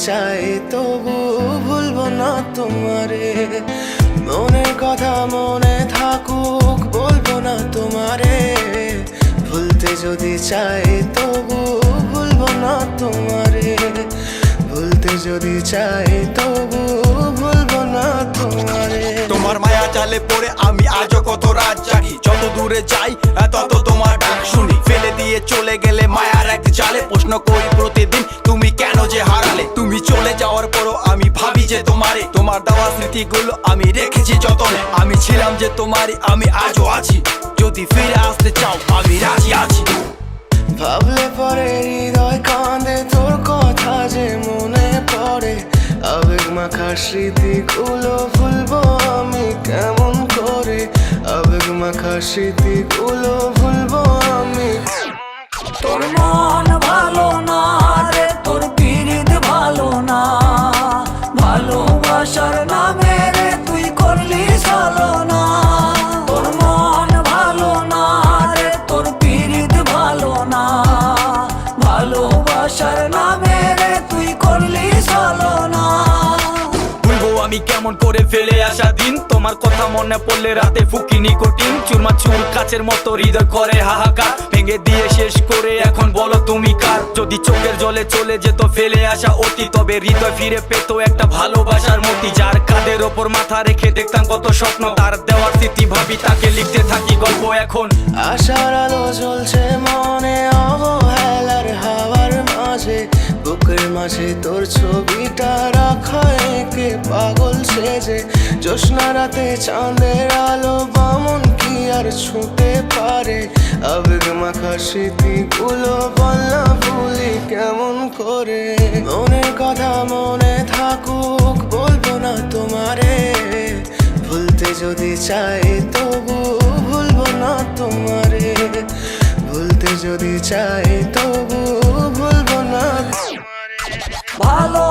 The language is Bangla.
চাই তবু ভুলবো না তোমারে। মনের কথা মনে থাকুক বলবো না তোমারে। ভুলতে যদি চাই তবু ভুলবো না তোমারে। ভুলতে যদি চাই তবু ভুলবো না তোমারে। তোমার মায়া জালে পড়ে আমি আজও কত রাত জাগি, যত দূরে যাই তত তোমার ডাক শুনি। ফেলে দিয়ে চলে গেলে মায়ার এক জালে প্রশ্ন করি প্রতিদিন তুমি কেন যে হারালে। তুমি চলে যাওয়ার পরও আমি ভাবি যে তোমারে, তোমার দেওয়া স্মৃতিগুলো আমি রেখেছি যতনে। আমি ছিলাম যে তোমারই, আমি আজও আছি, যদি ফিরে আসতে চাও আমি রাজি আছি। ভাবলে পরে হৃদয় কাঁদে, তোর কথা যে মনে পড়ে। আবেগ মাখা স্মৃতিগুলো ভুলবো আমি কেমন করে। আবেগ মাখা স্মৃতিগুলো ভুলবো আমি। তোর মন ভালো না রে, তোর পিরিত ভালো না। ভালোবাসার নামে রে তুই করলি ছলনা। তোর মন ভালো না রে, তোর পিরিত ভালো না। ভালোবাসার নামে রে তুই করলি ছলনা। ভুলবো আমি কেমন করে ফেলে আসা দিন, তোমার কথা মনে পড়লে রাতে ফুকি নিকোটিন। চুরমাচুর কাচের মতো হৃদয় করে হাহাকার, ভেঙে দিয়ে শেষ করে এখন বলো তুমি কার। যদি চোখের জলে চলে যেত ফেলে আসা অতি, তবে হৃদয় ফিরে পেত একটা ভালোবাসার মতি। যার কাঁধের ওপর মাথা রেখে দেখতাম কত স্বপ্ন, তার দেওয়ার স্মৃতি ভাবি তাকে লিখতে থাকি গল্প এখন। আশার আলো জ্বলছে মনে অবহেলার হাওয়ার মাঝে। বুকের মাঝে তোর ছবিটা রাখা একে পাগল সেজে। জ্যোৎস্না রাতে চাঁদের আলো বামন কি আর ছুঁতে পারে। আবেগ মাখা স্মৃতিগুলো বল না ভুলি কেমন করে। মনের কথা মনে থাকুক বলবো না তোমারে। ভুলতে যদি চাই তবু ভুলবো না তোমারে। ভুলতে যদি চাই তবু ভুলবো না তোমারে। ভালো